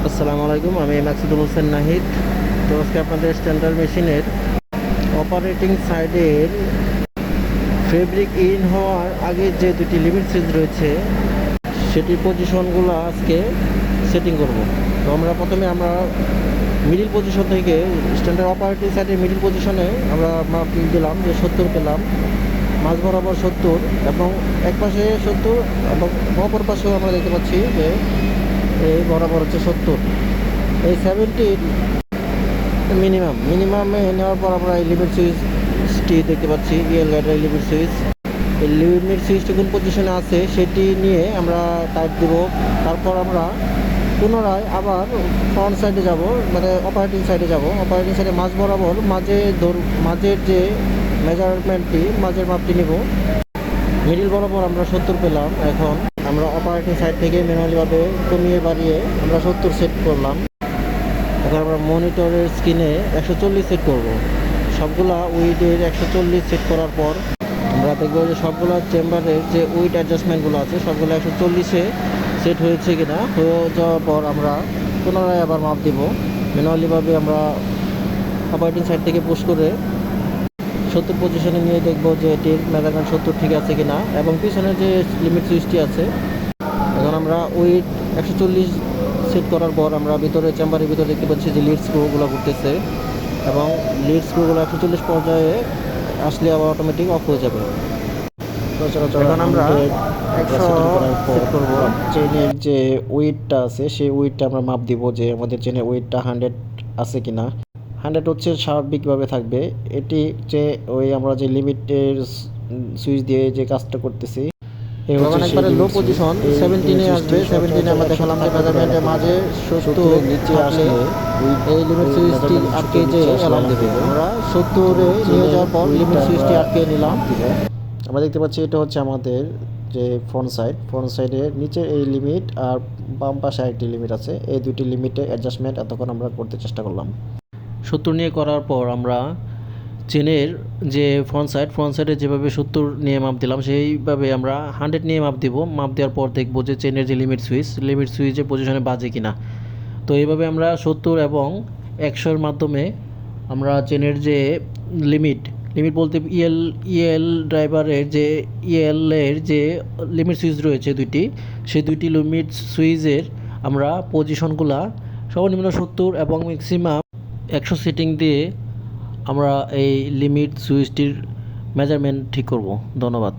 আসসালামু আলাইকুম, আমি মাকসুদুল হোসেন নাহিদ। তো আজকে আপনাদের স্ট্যান্ডার্ড মেশিনের অপারেটিং সাইডের ফেব্রিক ইন হওয়ার আগে যে দুটি লিমিট সুইচ রয়েছে সেটির পজিশনগুলো আজকে সেটিং করব। তো আমরা প্রথমে মিডিল পজিশন থেকে স্ট্যান্ডার্ড অপারেটিং সাইডের মিডিল পজিশনে আমরা মাপ দিলাম যে 70 পেলাম, মাঝ বরাবর 70 এবং এক পাশে 70 এবং অপর পাশেও আমরা দেখতে পাচ্ছি যে এই বরাবর হচ্ছে 70। এই 70 মিনিমামে নেওয়ার পর আমরা এই লিমিট সুইচটি দেখতে পাচ্ছি, ইএল গাইডের লিমিট সুইচ। এই লিমিট সুইচটি কোন পজিশনে আছে সেটি নিয়ে আমরা টাইপ দেব। তারপর আমরা পুনরায় আবার ফ্রন্ট সাইডে যাব, মানে অপারেটিং সাইডে যাব। অপারেটিং সাইডে মাঝ বরাবর মাঝের যে মেজারমেন্টটি, মাঝের মাপটি নিব। মিডিল বরাবর আমরা 70 পেলাম। এখন আমরা অপারেটিং সাইড থেকে ম্যানুয়ালিভাবে কমিয়ে বাড়িয়ে আমরা 70 সেট করলাম। এখন আমরা মনিটরের স্ক্রিনে 140 সেট করব। সবগুলা উইডের 140 সেট করার পর আমরা দেখবো যে সবগুলা চেম্বারের যে উইড অ্যাডজাস্টমেন্টগুলো আছে সবগুলো 140-এ সেট হয়েছে কিনা। হয়ে যাওয়ার পর আমরা পুনরায় আবার মাপ দিব। ম্যানুয়ালিভাবে আমরা অপারেটিং সাইড থেকে পুশ করে 70 পজিশনে নিয়ে দেখবো যে এটির মেজারমেন্ট 70 ঠিক আছে কিনা। এবং পিছনের যে লিমিট সুইচটি আছে, এখন আমরা উইড 140 সেট করার পর আমরা চেম্বারের ভিতরে দেখতে পাচ্ছি যে লিড স্ক্রুগুলো ঘুরতেছে এবং লিড স্ক্রুগুলো 140 পর্যায়ে আসলে আবার অটোমেটিক অফ হয়ে যাবে। এখন আমরা 100 সেট করব। চেনের যে ওয়েটটা আছে সেই ওয়েটটা আমরা মাপ দিব যে আমাদের চেনের ওয়েটটা 100 আছে কিনা। 100 হচ্ছে স্বাভাবিকভাবে থাকবে। এটি যে আমরা যে লিমিটের সুইচ দিয়ে যে কাজটা করতেছি, যখন একবারে লো পজিশন 17-এ আসবে, 17-এ আমরা দেখালাম যে মেজারমেন্টের মাঝে 70 নিচে আসলে এই লিমিট সুইচটি আটকে যে অ্যালার্ম দেবে। আমরা 70-এ নিয়ে যাওয়ার পর লিমিট সুইচটি আটকে নিলাম। আমরা দেখতে পাচ্ছি এটা হচ্ছে আমাদের যে ফ্রন্ট সাইডের নিচে এই লিমিট আর বাম পাশে আরেকটি লিমিট আছে। এই দুটি লিমিটে অ্যাডজাস্টমেন্ট এতক্ষণ আমরা করতে চেষ্টা করলাম। 70 নিয়ে করার পর আমরা চেনের যে ফ্রন্ট সাইডে যেভাবে 70 নিয়ে মাপ দিলাম সেইভাবে আমরা 100 নিয়ে মাপ দিব। মাপ দেওয়ার পর দেখবো যে চেনের যে লিমিট সুইচের পজিশনে বাজে কিনা। তো এইভাবে আমরা 70 এবং 100-এর মাধ্যমে আমরা চেনের যে লিমিট বলতে ইএল ড্রাইভারের যে ইএলের যে লিমিট সুইচ রয়েছে দুইটি, সেই দুইটি লিমিট সুইচের আমরা পজিশনগুলা সর্বনিম্ন 70 এবং ম্যাক্সিমাম 100 সেটিং দিয়ে আমরা এই লিমিট সুইচটির মেজারমেন্ট ঠিক করব। ধন্যবাদ।